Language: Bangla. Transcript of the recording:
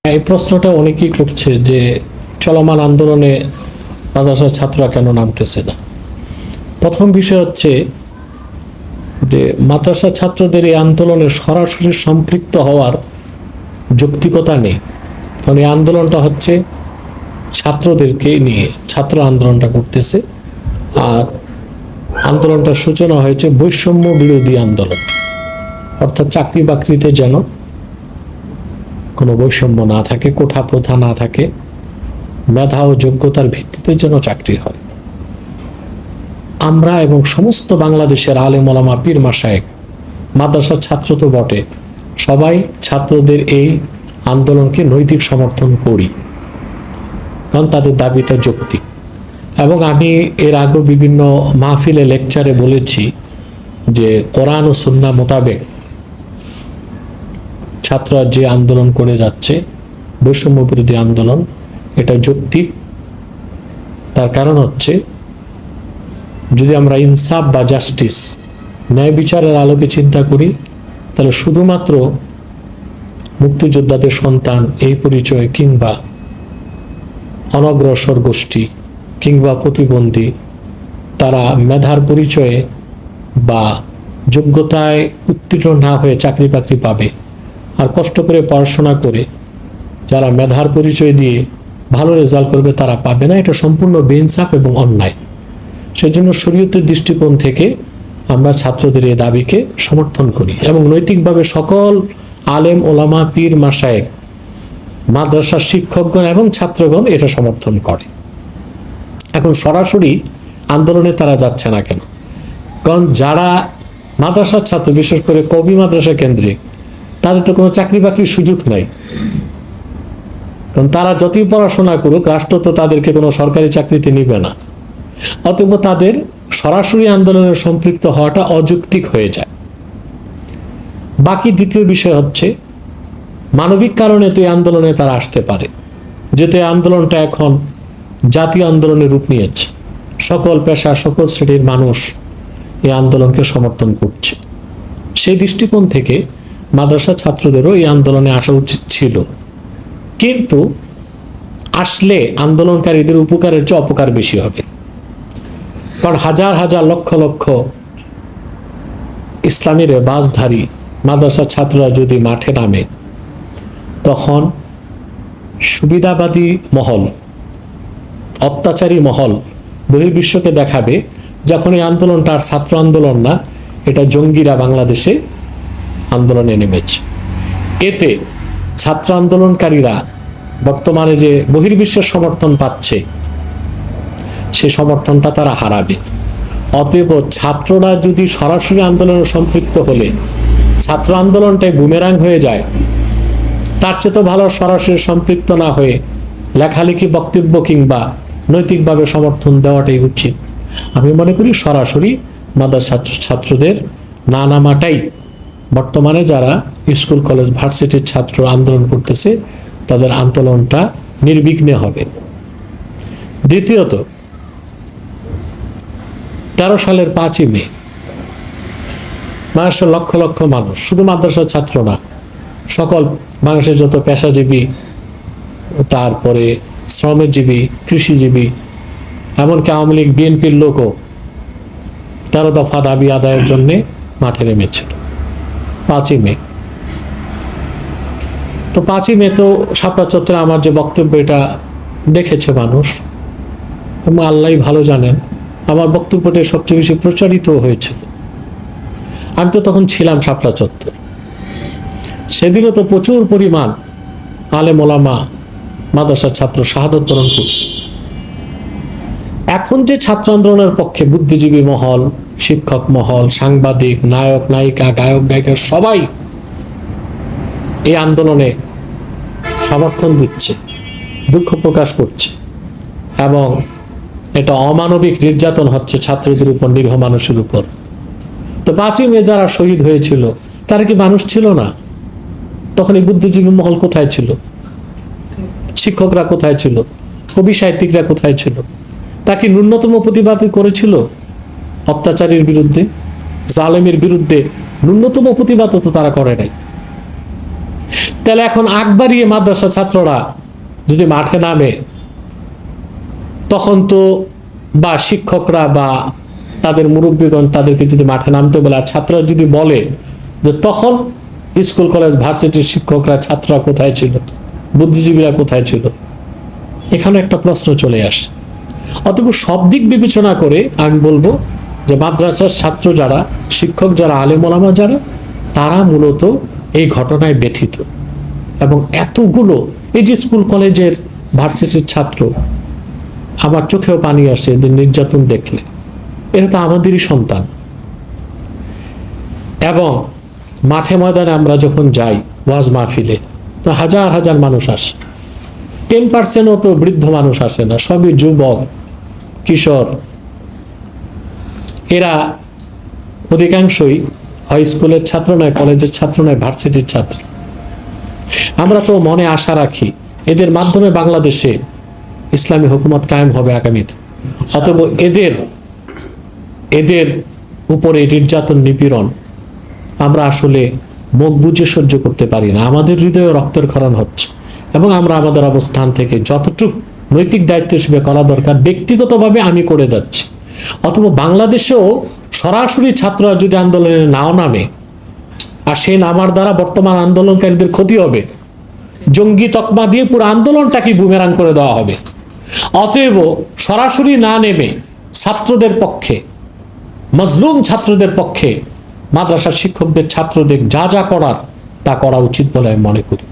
এই প্রশ্নটা অনেকেই করছে যে চলমান আন্দোলনে মাদ্রাসার ছাত্ররা কেন নামতেছে না। প্রথম বিষয় হচ্ছে যে মাদ্রাসার ছাত্রদের এই আন্দোলনে সরাসরি সম্পৃক্ত হওয়ার যৌক্তিকতা নেই, কারণ এই আন্দোলনটা হচ্ছে ছাত্রদেরকে নিয়ে, ছাত্র আন্দোলনটা করতেছে। আর আন্দোলনটার সূচনা হয়েছে বৈষম্য বিরোধী আন্দোলন, অর্থাৎ চাকরি বাকরিতে যেন কোনো বৈষম্য না থাকে, কোঠা প্রথা না থাকে, মেধা ও যোগ্যতার ভিত্তিতে যেন চাকরি হয়। আমরা এবং সমস্ত বাংলাদেশের আলেম ওলামা পীর মাশায়েখ, মাদ্রাসার ছাত্র তো বটে, সবাই ছাত্রদের এই আন্দোলনকে নৈতিক সমর্থন করি, কারণ তাদের দাবিটা যৌক্তিক। এবং আমি এর আগে বিভিন্ন মাহফিলে লেকচারে বলেছি যে কোরআন ও সুন্নাহ মোতাবেক ছাত্ররা যে আন্দোলন করে যাচ্ছে, বৈষম্য বিরোধী আন্দোলন, এটা যৌক্তিক। তার কারণ হচ্ছে, যদি আমরা ইনসাফ বা জাস্টিস, ন্যায় বিচারের আলোকে চিন্তা করি, তাহলে শুধুমাত্র মুক্তিযোদ্ধাদের সন্তান এই পরিচয়, কিংবা অনগ্রসর গোষ্ঠী কিংবা প্রতিবন্ধী, তারা মেধার পরিচয়ে বা যোগ্যতায় উত্তীর্ণ না হয়ে চাকরি বাকরি পাবে, আর কষ্ট করে পড়াশোনা করে যারা মেধার পরিচয় দিয়ে ভালো রেজাল্ট করবে তারা পাবে না। এটা সম্পূর্ণ বেইনসাফ এবং অন্যায়। সেজন্য শরীয়তের দৃষ্টিকোণ থেকে আমরা ছাত্রদের এই দাবিকে সমর্থন করি, এবং নৈতিকভাবে সকল আলেম ওলামা পীর মাশায়েখ, মাদ্রাসার শিক্ষকগণ এবং ছাত্রগণ এটা সমর্থন করে। এখন সরাসরি আন্দোলনে তারা যাচ্ছে না কেন? কারণ যারা মাদ্রাসার ছাত্র, বিশেষ করে কবি মাদ্রাসা কেন্দ্রিক, তাদের তো কোনো চাকরি বাকরির সুযোগ নাই। কারণ তারা যতই পড়াশোনা করুক, রাষ্ট্র তো তাদেরকে কোনো সরকারি চাকরিতে নিবে না। অতএব তাদের সরাসরি আন্দোলনে সম্পৃক্ত হওয়াটা অযৌক্তিক হয়ে যায়। বাকি দ্বিতীয় বিষয় হচ্ছে, মানবিক কারণে তো এই আন্দোলনে তারা আসতে পারে, যেহেতু এই আন্দোলনটা এখন জাতীয় আন্দোলনের রূপ নিয়েছে। সকল পেশা, সকল শ্রেণীর মানুষ এই আন্দোলনকে সমর্থন করছে। সেই দৃষ্টিকোণ থেকে মাদ্রাসা ছাত্রদেরও এই আন্দোলনে আসা উচিত ছিল, কিন্তু আসলে আন্দোলনকারীদের উপকারের চেয়ে অপকার বেশি হবে। কারণ হাজার হাজার লক্ষ লক্ষ ইসলামী রেবাজধারী মাদ্রাসা ছাত্ররা যদি মাঠে নামে, তখন সুবিধাবাদী মহল, অত্যাচারী মহল বহির্বিশ্বকে দেখাবে যখন এই আন্দোলনটা আর ছাত্র আন্দোলন না, এটা জঙ্গিরা বাংলাদেশে আন্দোলনে নেমেছে। এতে ছাত্র আন্দোলনকারীরা বর্তমানে যে বহির্বিশ্বের সমর্থন পাচ্ছে, সে সমর্থনটা তারা হারাবে। অতএব ছাত্ররা যদি সরাসরি আন্দোলনে সম্পৃক্ত হলে ছাত্র আন্দোলনটাই বুমেরাং হয়ে যায়, তার চেয়ে তো ভালো সরাসরি সম্পৃক্ত না হয়ে লেখালেখি, বক্তব্য কিংবা নৈতিকভাবে সমর্থন দেওয়াটাই উচিত। আমি মনে করি সরাসরি মাদ্রাসা ছাত্রদের না নামাটাই বর্তমানে যারা স্কুল কলেজ ভার্সিটির ছাত্র আন্দোলন করতেছে, তাদের আন্দোলনটা নির্বিঘ্নে হবে। দ্বিতীয়ত, 13 সালের 5ই মে বাংলাদেশের লক্ষ লক্ষ মানুষ, শুধু মাদ্রাসার ছাত্র না, সকল বাংলাদেশের যত পেশাজীবী, তারপরে শ্রমজীবী, কৃষিজীবী, এমনকি আওয়ামী লীগ বিএনপির লোকও 13 দফা দাবি আদায়ের জন্য মাঠে নেমেছিল 5ই মে। তো 5ই মে তো শাপলা চত্বরে আমার যে বক্তব্য, এটা দেখেছে মানুষ, এবং আল্লাহ ভালো জানেন আমার বক্তব্যটা সবচেয়ে বেশি প্রচারিত হয়েছিল। আমি তো তখন ছিলাম শাপলা চত্বর। সেদিনও তো প্রচুর পরিমাণ আলেম ওলামা মাদ্রাসার ছাত্র শাহাদত বরণ করছে। এখন যে ছাত্র আন্দোলনের পক্ষে বুদ্ধিজীবী মহল, শিক্ষক মহল, সাংবাদিক, নায়ক নায়িকা, গায়ক গায়িকা সবাই এই আন্দোলনে সমর্থন দিচ্ছে, দুঃখ প্রকাশ করছে, এবং এটা অমানবিক নির্যাতন হচ্ছে ছাত্রদের উপর, নিরীহ মানুষের উপর। তো 5ই মে যারা শহীদ হয়েছিল তারা কি মানুষ ছিল না? তখন এই বুদ্ধিজীবী মহল কোথায় ছিল? শিক্ষকরা কোথায় ছিল? কবি সাহিত্যিকরা কোথায় ছিল? তা কি ন্যূনতম প্রতিবাদ করেছিল অত্যাচারীর বিরুদ্ধে, জালেমের বিরুদ্ধে? ন্যূনতম প্রতিবাদ তো তারা করে নাই। তাহলে এখন আগ বাড়িয়ে মাদ্রাসা ছাত্ররা যদি মাঠে নামে, তখন তো বা শিক্ষকরা বা তাদের মুরব্বীগণ তাদেরকে যদি মাঠে নামতে বলে, আর ছাত্ররা যদি বলে, যে তখন স্কুল কলেজ ভার্সিটির শিক্ষকরা ছাত্ররা কোথায় ছিল, বুদ্ধিজীবীরা কোথায় ছিল? এখানে একটা প্রশ্ন চলে আসে। অতএব সব দিক বিবেচনা করে আমি বলবো যে মাদ্রাসার ছাত্র যারা, শিক্ষক যারা, আলেম ওলামা যারা, তারা মূলত এই ঘটনায় ব্যথিত। এবং এতগুলো এই যে স্কুল কলেজের ভার্সিটির ছাত্র, আমার চোখেও পানি আসে এদের নির্যাতন দেখলে। এটা তো আমাদেরই সন্তান। এবং মাঠে ময়দানে আমরা যখন যাই ওয়াজ মাহফিলে, তো হাজার হাজার মানুষ আসে, 10%ও তো বৃদ্ধ মানুষ আসে না, সবই যুবক, কিশোর। এরা অধিকাংশই হয় স্কুলের ছাত্র নয়, কলেজের ছাত্র নয়, ভার্সিটির ছাত্র। আমরা তো মনে আশা রাখি এদের মাধ্যমে বাংলাদেশে ইসলামী হুকুমত কায়েম হবে আগামীতে। অতএব এদের উপরে নির্যাতন, নিপীড়ন আমরা আসলে মুখ বুজে সহ্য করতে পারি না। আমাদের হৃদয়ে রক্তের ক্ষরণ হচ্ছে, এবং আমরা আমাদের অবস্থান থেকে যতটুকু নৈতিক দায়িত্ব হিসেবে করা দরকার ব্যক্তিগতভাবে আমি করে যাচ্ছি। অথবা বাংলাদেশেও সরাসরি ছাত্ররা যদি আন্দোলনে নাও নামে, আর সেই নামার দ্বারা বর্তমান আন্দোলনকারীদের ক্ষতি হবে, জঙ্গি তকমা দিয়ে পুরো আন্দোলনটাকে বুমেরাং করে দেওয়া হবে। অতএব সরাসরি না নেমে ছাত্রদের পক্ষে, মজলুম ছাত্রদের পক্ষে মাদ্রাসার শিক্ষকদের, ছাত্রদের যা যা করার তা করা উচিত বলে আমি মনে করি।